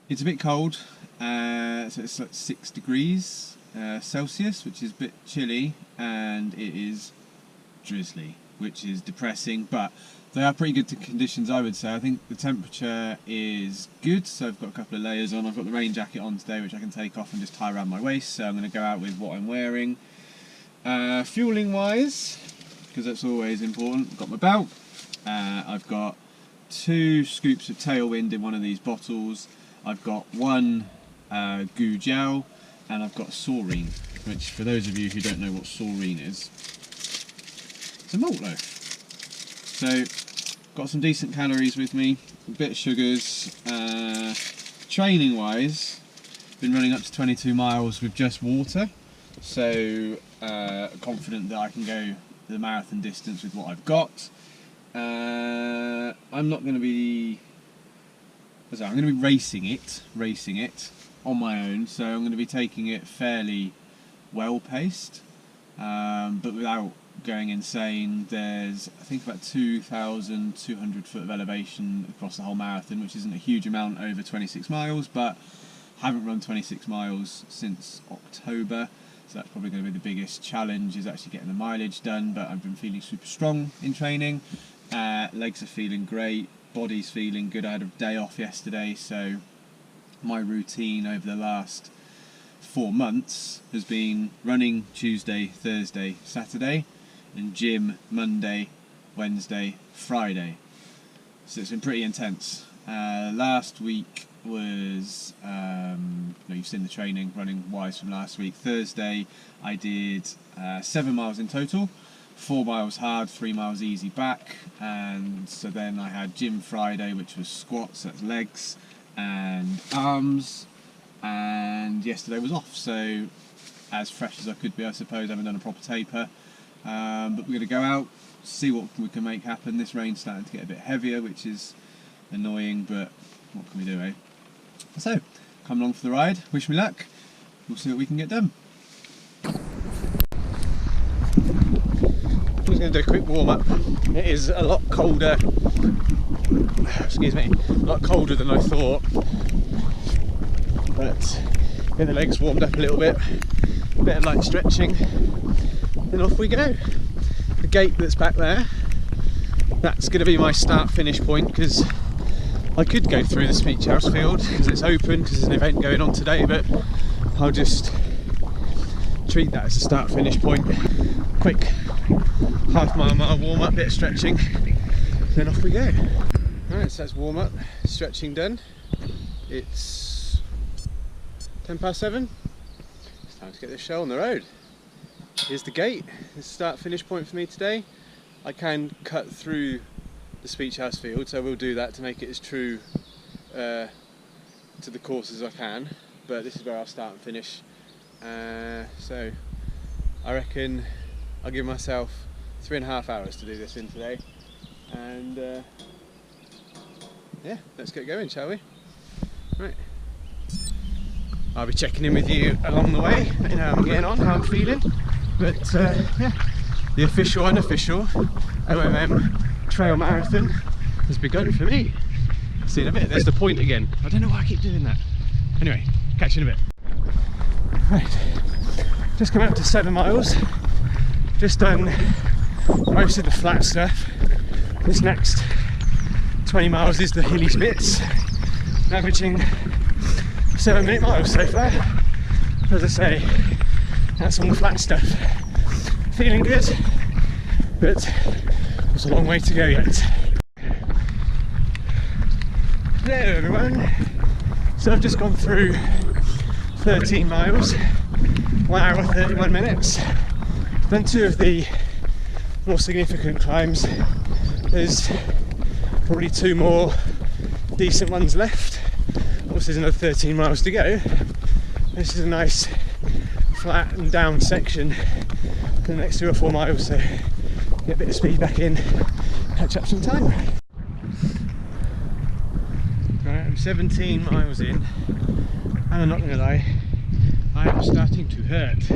It's a bit cold, so it's like 6 degrees Celsius, which is a bit chilly, and it is drizzly, which is depressing, but they are pretty good conditions, I would say. I think the temperature is good, so I've got a couple of layers on. I've got the rain jacket on today, which I can take off and just tie around my waist, so I'm going to go out with what I'm wearing. Fueling wise, because that's always important, I've got my belt, I've got 2 scoops of Tailwind in one of these bottles, I've got 1 goo gel, and I've got Saurine, which for those of you who don't know what Saurine is, it's a malt loaf. So got some decent calories with me, a bit of sugars. Training wise, been running up to 22 miles with just water, so confident that I can go the marathon distance with what I've got. I'm not going to be, I'm going to be racing it on my own, so I'm going to be taking it fairly well paced, but without going insane. There's, I think, about 2,200 foot of elevation across the whole marathon, which isn't a huge amount over 26 miles, but I haven't run 26 miles since October, so that's probably going to be the biggest challenge, is actually getting the mileage done. But I've been feeling super strong in training, legs are feeling great, body's feeling good. I had a day off yesterday, so my routine over the last 4 months has been running Tuesday, Thursday, Saturday, and gym Monday, Wednesday, Friday. So it's been pretty intense. Last week was, you've seen the training running wise from last week. Thursday I did 7 miles in total, 4 miles hard, 3 miles easy back, and so then I had gym Friday, which was squats, that's legs and arms, and yesterday was off, so as fresh as I could be, I suppose. I haven't done a proper taper, but we're going to go out, see what we can make happen. This rain's starting to get a bit heavier, which is annoying, but what can we do, eh? So, come along for the ride, wish me luck, we'll see what we can get done. I'm just going to do a quick warm up. It is a lot colder, excuse me, a lot colder than I thought, but get the legs warmed up a little bit, a bit of light stretching, then off we go. The gate that's back there, that's going to be my start finish point, because I could go through the Speech House field because it's open, because there's an event going on today, but I'll just treat that as a start finish point. Quick half mile warm up, bit of stretching, then off we go. Alright, so that's warm up, stretching done. It's 7:10. It's time to get this show on the road. Here's the gate. This is the start finish point for me today. I can cut through the Speech House field, so I will do that to make it as true to the course as I can, but this is where I'll start and finish. So I reckon I'll give myself 3.5 hours to do this in today, and yeah, let's get going, shall we? Right, I'll be checking in with you along the way, let you know how I'm getting on, how I'm feeling. But yeah, the official, unofficial OMM Trail Marathon has begun for me. See you in a bit. There's the point again. I don't know why I keep doing that. Anyway, catch you in a bit. Right, just come out to 7 miles. Just done most of the flat stuff. This next 20 miles is the hilly bits. Averaging 7-minute miles so far. As I say, that's on the flat stuff. Feeling good, but there's a long way to go yet. Hello everyone. So I've just gone through 13 miles, 1 hour 31 minutes. Done 2 of the more significant climbs. There's probably 2 more decent ones left. Obviously there's another 13 miles to go. This is a nice flat and down section for the next 2 or 4 miles, so get a bit of speed back in, catch up some time. Right, I'm 17 miles in, and I'm not going to lie, I am starting to hurt.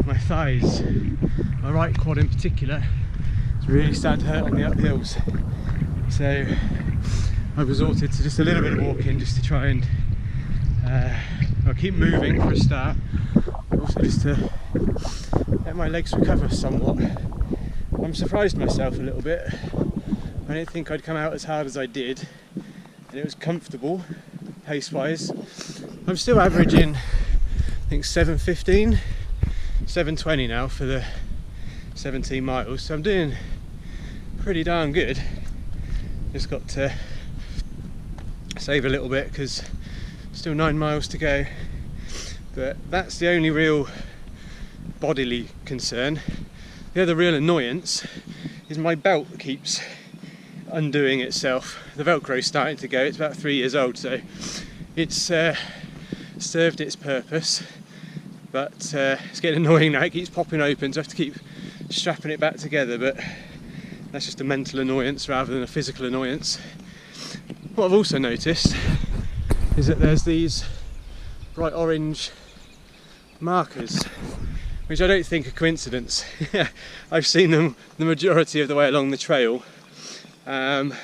My thighs, my right quad in particular, is really starting to hurt on the uphills. So I've resorted to just a little bit of walking just to try and keep moving for a start, but also just to let my legs recover somewhat. I'm surprised myself a little bit. I didn't think I'd come out as hard as I did, and it was comfortable pace wise. I'm still averaging, I think, 7:15, 7:20 now for the 17 miles, so I'm doing pretty darn good. Just got to save a little bit because still 9 miles to go, but that's the only real bodily concern. The other real annoyance is my belt keeps undoing itself. The Velcro's starting to go. It's about 3 years old, so it's served its purpose, but it's getting annoying now. It keeps popping open, so I have to keep strapping it back together, but that's just a mental annoyance rather than a physical annoyance. What I've also noticed is that there's these bright orange markers, which I don't think are coincidence. I've seen them the majority of the way along the trail, and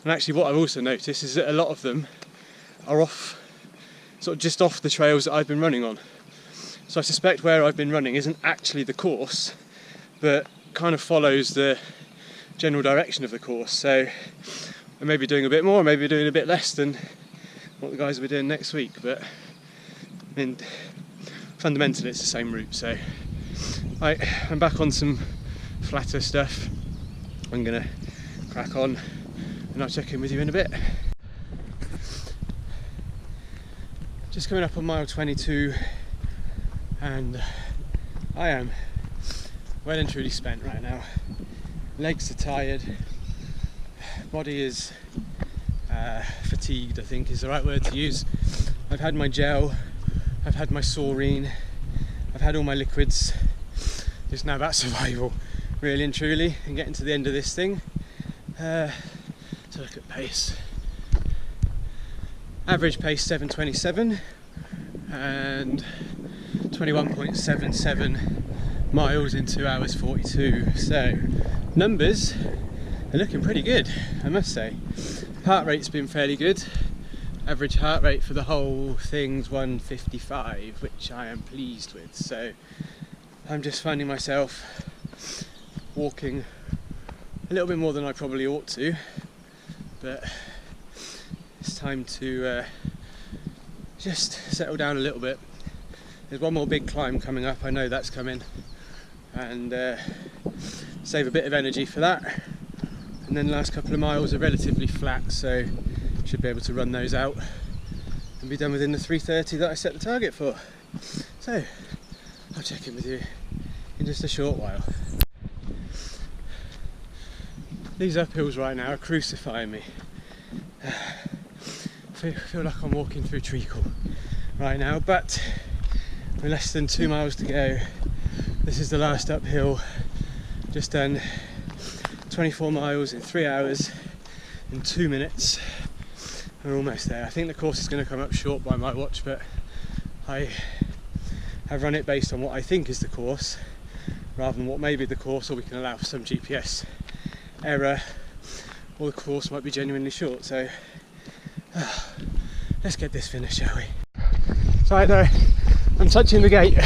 actually what I've also noticed is that a lot of them are sort of just off the trails that I've been running on. So I suspect where I've been running isn't actually the course, but kind of follows the general direction of the course. So I may be doing a bit more, maybe doing a bit less than what the guys will be doing next week, but I mean, fundamentally it's the same route. So I'm back on some flatter stuff. I'm gonna crack on and I'll check in with you in a bit. Just coming up on mile 22, and I am well and truly spent right now. Legs are tired, body is fatigued, I think is the right word to use. I've had my gel, I've had my saurine, I've had all my liquids. It's now about survival, really and truly, and getting to the end of this thing. To look at pace. Average pace 7:27 and 21.77 miles in 2 hours 42. So numbers are looking pretty good, I must say. Heart rate's been fairly good. Average heart rate for the whole thing's 155, which I am pleased with. So I'm just finding myself walking a little bit more than I probably ought to, but it's time to just settle down a little bit. There's one more big climb coming up, I know that's coming, and save a bit of energy for that. And then the last couple of miles are relatively flat, so should be able to run those out and be done within the 3:30 that I set the target for. So I'll check in with you in just a short while. These uphills right now are crucifying me. I feel like I'm walking through treacle right now, but we're less than 2 miles to go. This is the last uphill. Just done 24 miles in 3 hours and 2 minutes. We're almost there. I think the course is going to come up short by my watch, but I have run it based on what I think is the course rather than what may be the course, or we can allow for some GPS error, or the course might be genuinely short. So let's get this finished, shall we? It's right there. I'm touching the gate.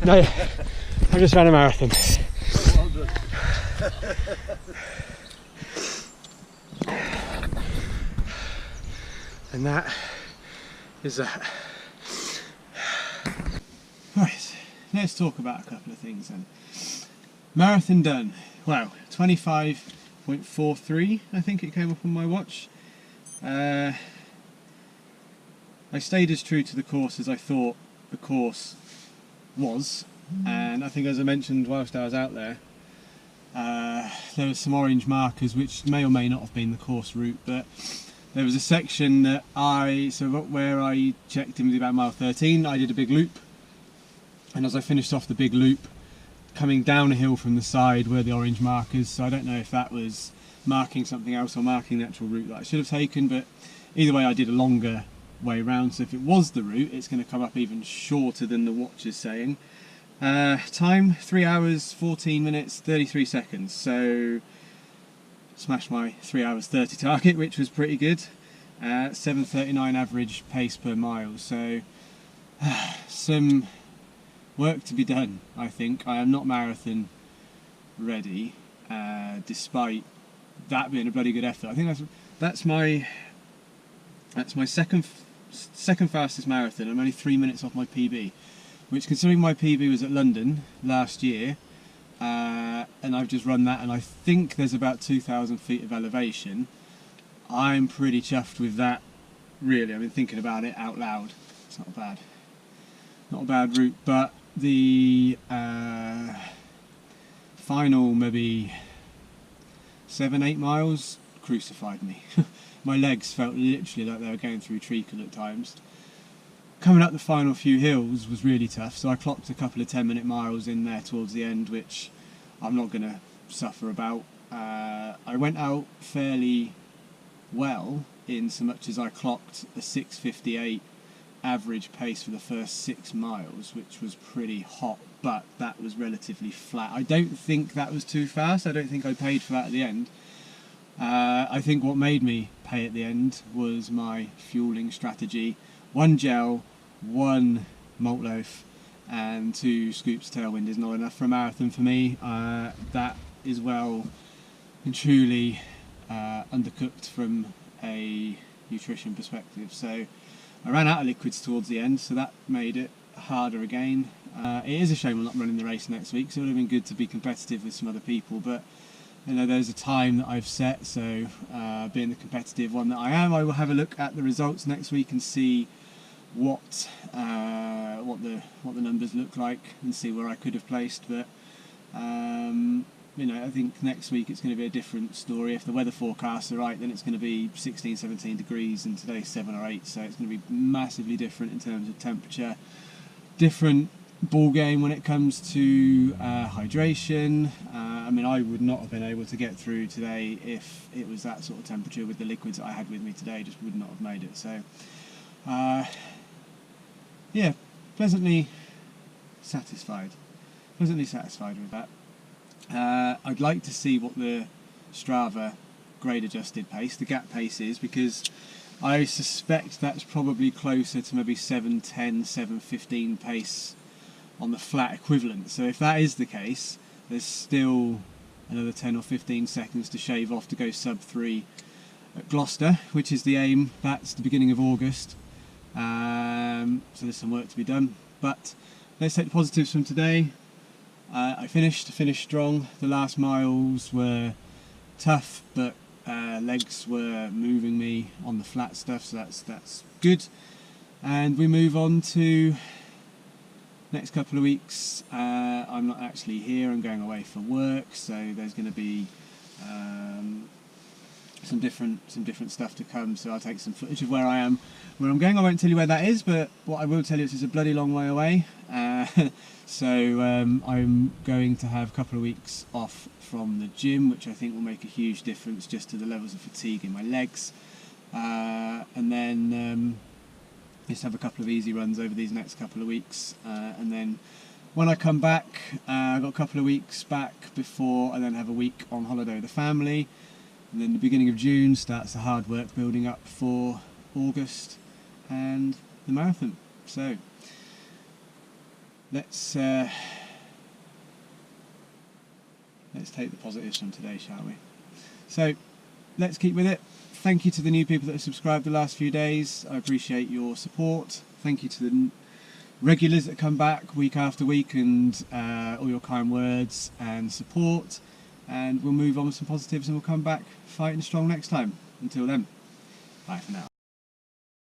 No, I just ran a marathon. Well done. And that is that. Right, let's talk about a couple of things then. Marathon done. Wow, 25.43 I think it came up on my watch. I stayed as true to the course as I thought the course was, and I think, as I mentioned whilst I was out there, there were some orange markers which may or may not have been the course route, but there was a section that where I checked in with about mile 13, I did a big loop, and as I finished off the big loop, coming down a hill from the side were the orange markers. So I don't know if that was marking something else or marking the actual route that I should have taken, but either way I did a longer way round, so if it was the route it's going to come up even shorter than the watch is saying. Time 3 hours 14 minutes 33 seconds, so smashed my 3 hours 30 target, which was pretty good. 7:39 average pace per mile, so some work to be done. I think I am not marathon ready, despite that being a bloody good effort. I think that's my second fastest marathon. I'm only 3 minutes off my PB, which, considering my PB was at London last year, and I've just run that, and I think there's about 2,000 feet of elevation. I'm pretty chuffed with that, really. I've been thinking about it out loud. It's not bad. Not a bad route, but the final maybe 7-8 miles crucified me. My legs felt literally like they were going through treacle at times. Coming up the final few hills was really tough, so I clocked a couple of 10-minute miles in there towards the end, which I'm not going to suffer about. I went out fairly well, in so much as I clocked a 6:58 average pace for the first 6 miles, which was pretty hot, but that was relatively flat. I don't think that was too fast. I don't think I paid for that at the end. I think what made me pay at the end was my fueling strategy. 1 gel, 1 malt loaf, and 2 scoops tailwind is not enough for a marathon for me. That is well and truly undercooked from a nutrition perspective. So I ran out of liquids towards the end, so that made it harder again. It is a shame I'm not running the race next week, so it would have been good to be competitive with some other people, but you know, there's a time that I've set, so being the competitive one that I am, I will have a look at the results next week and see what the numbers look like and see where I could have placed. But you know, I think next week it's going to be a different story. If the weather forecasts are right, then it's going to be 16, 17 degrees, and today's 7 or 8, so it's going to be massively different in terms of temperature. Different ball game when it comes to hydration. I mean, I would not have been able to get through today if it was that sort of temperature with the liquids that I had with me today. Just would not have made it. So yeah, pleasantly satisfied with that. I'd like to see what the Strava grade adjusted pace, the gap pace is, because I suspect that's probably closer to maybe 7:10, 7:15 pace on the flat equivalent. So if that is the case, there's still another 10 or 15 seconds to shave off to go sub 3 at Gloucester, which is the aim. That's the beginning of August. So there's some work to be done, but let's take the positives from today. I finished strong. The last miles were tough, but legs were moving me on the flat stuff, so that's good. And we move on to next couple of weeks. I'm not actually here, I'm going away for work, so there's going to be some different stuff to come, so I'll take some footage of where I'm going. I won't tell you where that is, but what I will tell you is it's a bloody long way away. So I'm going to have a couple of weeks off from the gym, which I think will make a huge difference just to the levels of fatigue in my legs, and then just have a couple of easy runs over these next couple of weeks, and then when I come back, I've got a couple of weeks back before I then have a week on holiday with the family, and then the beginning of June starts the hard work building up for August and the marathon. So let's take the positives from today, shall we? So let's keep with it. Thank you to the new people that have subscribed the last few days. I appreciate your support. Thank you to the regulars that come back week after week, and all your kind words and support. And we'll move on with some positives, and we'll come back fighting strong next time. Until then, bye for now.